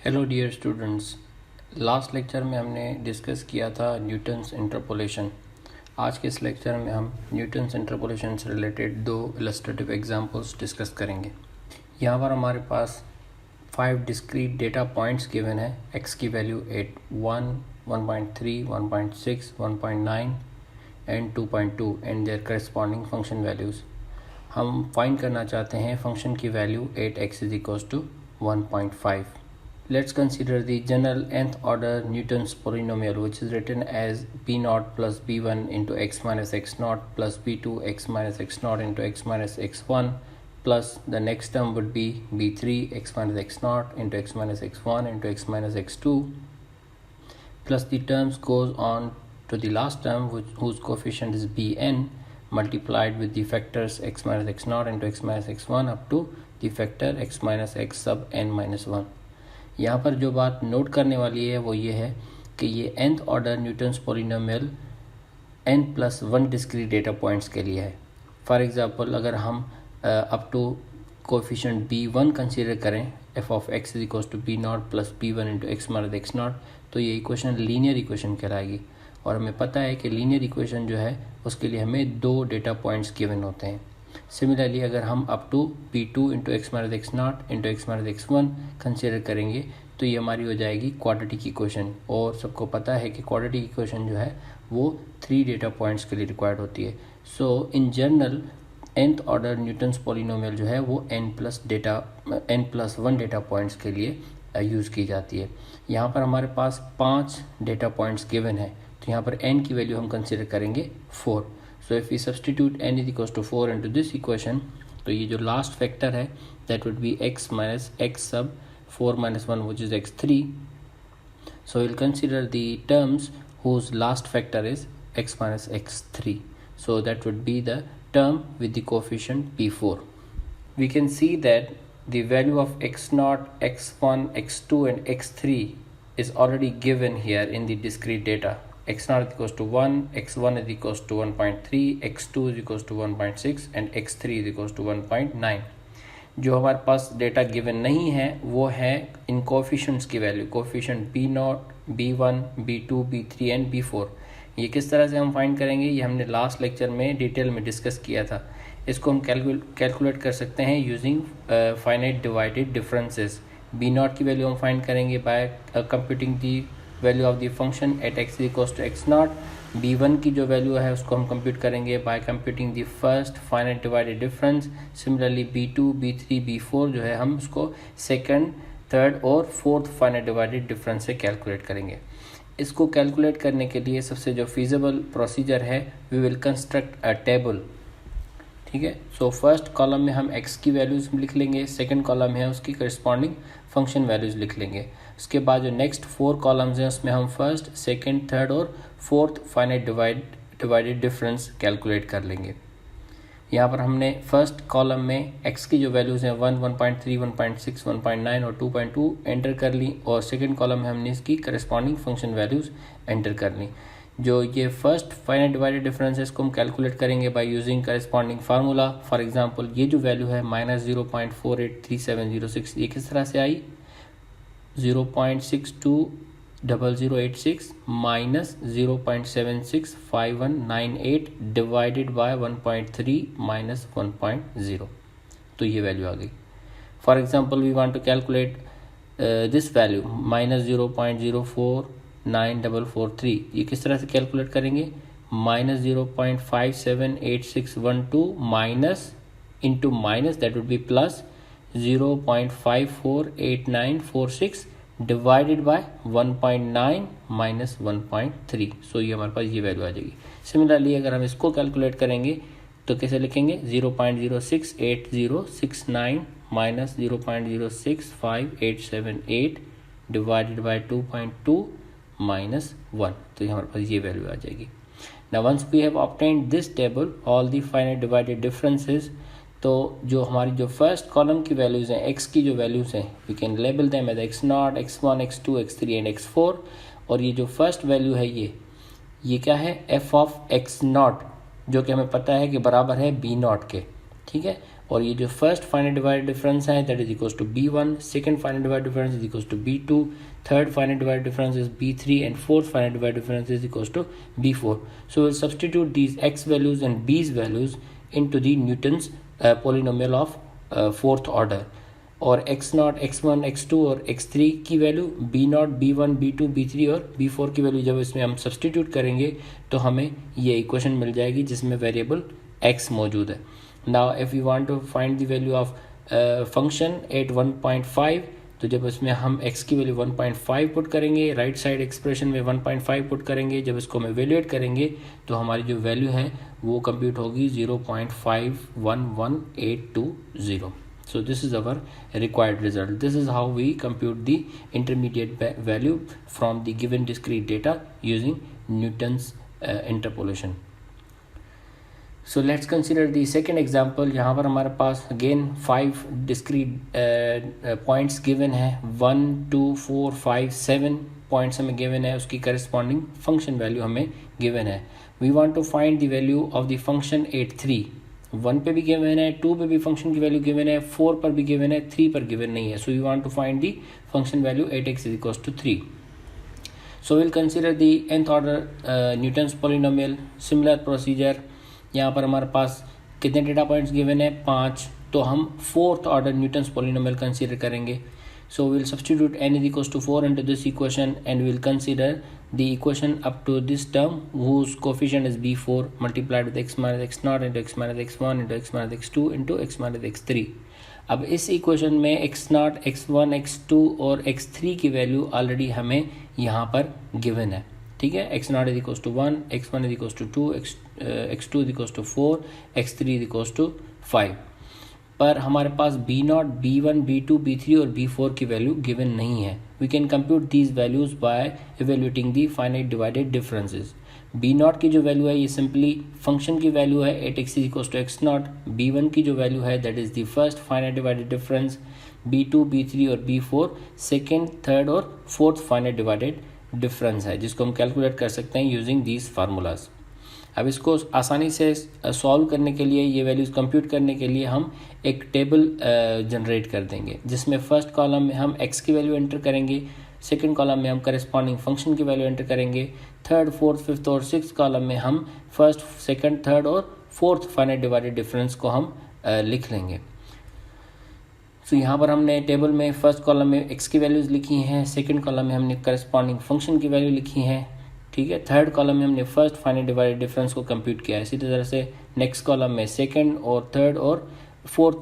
Hello dear students, last lecture में हमने discuss किया था न्यूटन्स इंटरपोलेशन। आज के इस लेक्चर में हम न्यूटन्स इंटरपोलेशन से रिलेटेड दो इलस्ट्रेटिव एग्जांपल्स डिस्कस करेंगे। यहाँ पर हमारे पास 5 डिस्क्रीट डेटा पॉइंट्स गिवन है। x की value 8, 1, 1.3, 1.6, 1.9 and 2.2 and their corresponding function values. हम फाइंड करना चाहते हैं फंक्शन की value 8x = 1.5। Let's consider the general nth order Newton's polynomial, which is written as b0 plus b1 into x minus x0 plus b2 x minus x0 into x minus x1 plus the next term would be b3 x minus x0 into x minus x1 into x minus x2 plus the terms goes on to the last term whose coefficient is bn multiplied with the factors x minus x0 into x minus x1 up to the factor x minus x sub n minus 1। यहाँ पर जो बात note करने वाली है वो ये है कि ये nth order Newton's polynomial n+1 discrete data points के लिए है। फॉर एग्जांपल, अगर हम up to coefficient b1 consider करें f(x) = b0 + b1 into x minus x0, तो ये इक्वेशन लीनियर इक्वेशन कहलाएगी। और हमें पता है कि लीनियर इक्वेशन जो है उसके लिए हमें दो डेटा पॉइंट्स गिवन होते हैं। सिमिलरली, अगर हम up to b2 into x minus x0 into x minus x1 consider करेंगे तो ये हमारी हो जाएगी क्वाड्रेटिक इक्वेशन। और सबको पता है कि क्वाड्रेटिक इक्वेशन जो है वो 3 डेटा पॉइंट्स के लिए रिक्वायर्ड होती है। So in general nth order Newton's polynomial जो है वो n+1 डेटा पॉइंट्स के लिए यूज़ की जाती है। यहाँ पर हमारे पास 5 डेटा पॉइंट्स गिवन है, तो यहाँ पर n की वैल्यू हम कंसिडर करेंगे 4। So if we substitute n = 4 into this equation, तो ये जो लास्ट फैक्टर है that would be x minus x sub 4 minus 1, which is x3. So we'll consider the terms whose last factor is x minus x3. So that would be the term with the coefficient p4. We can see that the value of x0, x1, x2 and x3 is already given here in the discrete data. x0 = 1, x1 = 1.3, x2 = 1.6 and x3 = 1.9। जो हमारे पास data given नहीं है वो है इन coefficients की value, coefficient b0, b1, b2, b3 and b4। ये किस तरह से हम फाइंड करेंगे ये हमने लास्ट लेक्चर में डिटेल में डिस्कस किया था। इसको हम कैलकुलेट कर सकते हैं using finite divided differences. b0 की वैल्यू हम फाइंड करेंगे by computing the value of the function at x = x0। b1 की जो वैल्यू है उसको हम कंप्यूट करेंगे by computing the first finite divided difference. Similarly b2, b3, b4 जो है हम उसको सेकंड, थर्ड और फोर्थ फाइनाइट डिवाइडेड डिफरेंस से कैलकुलेट करेंगे। इसको कैलकुलेट करने के लिए सबसे जो फीजिबल प्रोसीजर है we will construct a table. ठीक है, सो फर्स्ट कॉलम में हम x की वैल्यूज़ लिख लेंगे, सेकंड कॉलम है उसकी करस्पॉन्डिंग फंक्शन वैल्यूज़ लिख लेंगे। उसके बाद जो नेक्स्ट 4 कॉलम्स हैं उसमें हम फर्स्ट, सेकंड, थर्ड और fourth finite divided difference calculate कर लेंगे। यहाँ पर हमने फर्स्ट कॉलम में x की जो वैल्यूज़ हैं 1, 1.3, 1.6, 1.9 और 2.2 एंटर कर ली और सेकंड कॉलम में हमने इसकी करस्पॉन्डिंग फंक्शन वैल्यूज़ एंटर कर ली। जो ये फर्स्ट फाइनाइट डिवाइडेड डिफरेंस है इसको हम कैलकुलेट करेंगे by using corresponding formula. For example, ये जो वैल्यू है -0.483706, ये किस तरह से आई? 0.620086 माइनस 0.765198 डिवाइडेड बाय 1.3 माइनस 1.0, तो ये वैल्यू आ गई। For example, we want to calculate this value -0.049443, ये किस तरह से कैलकुलेट करेंगे? -0.578612 minus into minus, that would be plus 0.548946 divided by 1.9 minus 1.3। So ये हमारे पास ये वैल्यू आ जाएगी। सिमिलरली अगर हम इसको कैलकुलेट करेंगे तो कैसे लिखेंगे? 0.068069 माइनस 0.065878 डिवाइडेड बाय 2.2 माइनस 1, तो हमारे पास ये वैल्यू आ जाएगी। Now once we have obtained this table all the finite divided differences, तो जो हमारी जो फर्स्ट कॉलम की वैल्यूज़ हैं, x की जो वैल्यूज़ हैं, we can label them as x0, x1, x2, x3 and x4। और ये जो फर्स्ट वैल्यू है ये क्या है? f(x0), जो कि हमें पता है कि बराबर है b0 के। ठीक है, और ये जो फर्स्ट फाइनाइट डिवाइडेड डिफरेंस है that is equals to B1, second finite divided difference is equals to B2, third finite divided difference is B3 and fourth finite divided difference is equals to B4. So we'll substitute these x values and b's values into the Newton's polynomial of fourth order. और x0, x1, x2 और x3 की value b0, b1, b2, b3 और b4 की value जब इसमें हम substitute करेंगे तो हमें ये इक्वेशन मिल जाएगी जिसमें वेरिएबल x मौजूद है. Now if you want to find the value of function at 1.5, तो जब इसमें हम x की वैल्यू 1.5 पुट करेंगे, राइट साइड एक्सप्रेशन में 1.5 पुट करेंगे, जब इसको हम एवेल्यूएट करेंगे तो हमारी जो वैल्यू है वो कंप्यूट होगी 0.511820. So this is our required result. This is how we compute the intermediate value from the given discrete data using Newton's interpolation. So let's consider the second example. यहाँ पर हमारे पास again 5 discrete points given है, 1, 2, 4, 5, 7 points हमें given है, उसकी corresponding function value हमें given है. We want to find the value of the function at 3. 1 पे भी given है, 2 पे भी function की value given है, 4 पर भी given है, 3 पर given नहीं है. So we want to find the function value at x is equals to 3. So we'll consider the nth order Newton's polynomial. Similar procedure. यहाँ पर हमारे पास कितने डेटा पॉइंट्स गिवन है, 5, तो हम fourth order Newton's polynomial consider करेंगे. So will substitute n is equals to 4 into this equation and will consider the equation up to this term whose coefficient is b4 multiplied with x minus x0 into x minus x1 into x minus x2 into x minus x3. अब इस equation में x0, x1, x2 और x3 की value already हमें यहाँ पर given है. ठीक है, x0 is equals to 1, x1 is equals to 2, x2 is equals to 4, x3 is equals to 5. पर हमारे पास b0, b1, b2, b3 और b4 की वैल्यू गिवन नहीं है. We can compute these values by evaluating the finite divided differences. b0 की जो value है ये सिंपली फंक्शन की वैल्यू है at x is equals to x0. b1 की जो वैल्यू है that is the first finite divided difference. b2, b3 और b4 सेकेंड, थर्ड और फोर्थ फाइनाइट डिवाइडेड डिफरेंस है जिसको हम कैलकुलेट कर सकते हैं यूजिंग दीज फार्मूलाज. अब इसको आसानी से सॉल्व करने के लिए, ये वैल्यूज़ कंप्यूट करने के लिए हम एक टेबल जनरेट कर देंगे जिसमें फर्स्ट कॉलम में हम x की वैल्यू एंटर करेंगे, सेकंड कॉलम में हम करस्पॉन्डिंग फंक्शन की वैल्यू एंटर करेंगे, थर्ड, फोर्थ, फिफ्थ और सिक्स्थ कॉलम में हम फर्स्ट, सेकंड, थर्ड और फोर्थ फाइनाइट डिवाइडेड डिफरेंस को हम लिख लेंगे. तो यहाँ पर हमने टेबल में फर्स्ट कॉलम में x की वैल्यूज़ लिखी हैं, सेकंड कॉलम में हमने करस्पॉन्डिंग फंक्शन की वैल्यू लिखी है. ठीक है, थर्ड कॉलम में हमने फर्स्ट फाइनाइट डिवाइडेड डिफरेंस को कंप्यूट किया है. इसी तरह से नेक्स्ट कॉलम में सेकंड और थर्ड और फोर्थ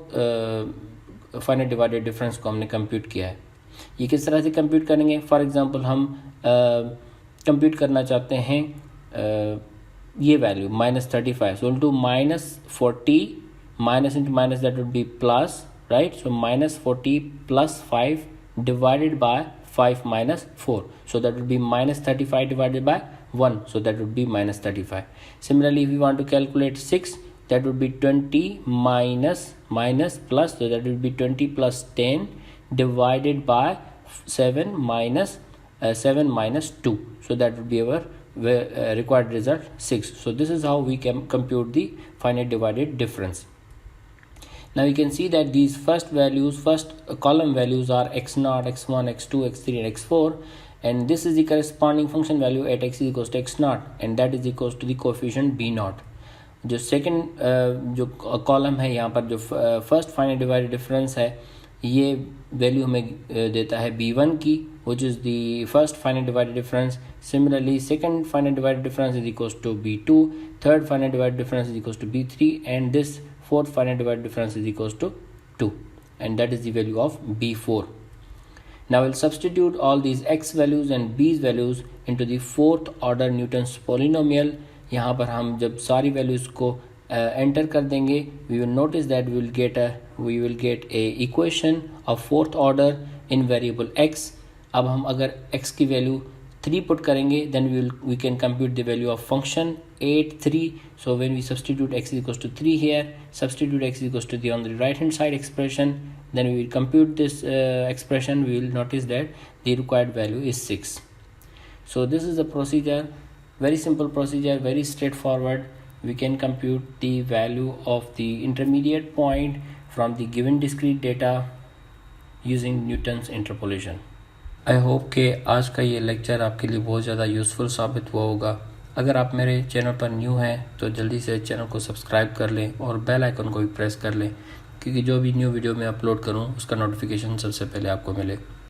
फाइनाइट डिवाइडेड डिफरेंस को हमने कंप्यूट किया है. ये किस तरह से कंप्यूट करेंगे? फॉर एग्जांपल हम कंप्यूट करना चाहते हैं ये value -35. So to -40 minus into minus that would be plus, right? So -40 plus 5 divided by 5 minus 4. So that would be -35 divided by 1. So that would be -35. Similarly, if we want to calculate 6, that would be 20 minus plus. So that would be 20 plus 10 divided by 7 minus 2. So that would be our required result 6. So this is how we can compute the finite divided difference. Now you can see that these first column values are x0, x1, x2, x3 and x4, and this is the corresponding function value at x is equals to x0 and that is equals to the coefficient b0. जो second जो column है यहाँ पर जो first finite divided difference है ये value हमें देता है b1 की, which is the first finite divided difference. Similarly, second finite divided difference is equals to b2, third finite divided difference is equals to b3, and this fourth finite divided difference is equals to 2, and that is the value of b4. Now we'll substitute all these x values and b's values into the fourth order Newton's polynomial. यहाँ पर हम जब सारी values को enter कर देंगे, we will notice that we will get a equation of fourth order in variable x. अब हम अगर x की वैल्यू 3 पुट करेंगे then we can compute the value of function 8, 3. So when we substitute x is equals to 3 here, substitute x is equals to the on the right hand side expression, then we will compute this expression. We will notice that the required value is 6. So this is the procedure, very simple procedure, very straightforward. We can compute the value of the intermediate point from the given discrete data using Newton's interpolation. I hope कि आज का ये lecture आपके लिए बहुत ज़्यादा useful साबित हुआ होगा। अगर आप मेरे चैनल पर न्यू हैं तो जल्दी से चैनल को सब्सक्राइब कर लें और बेल आइकन को भी प्रेस कर लें, क्योंकि जो भी न्यू वीडियो मैं अपलोड करूं उसका नोटिफिकेशन सबसे पहले आपको मिले।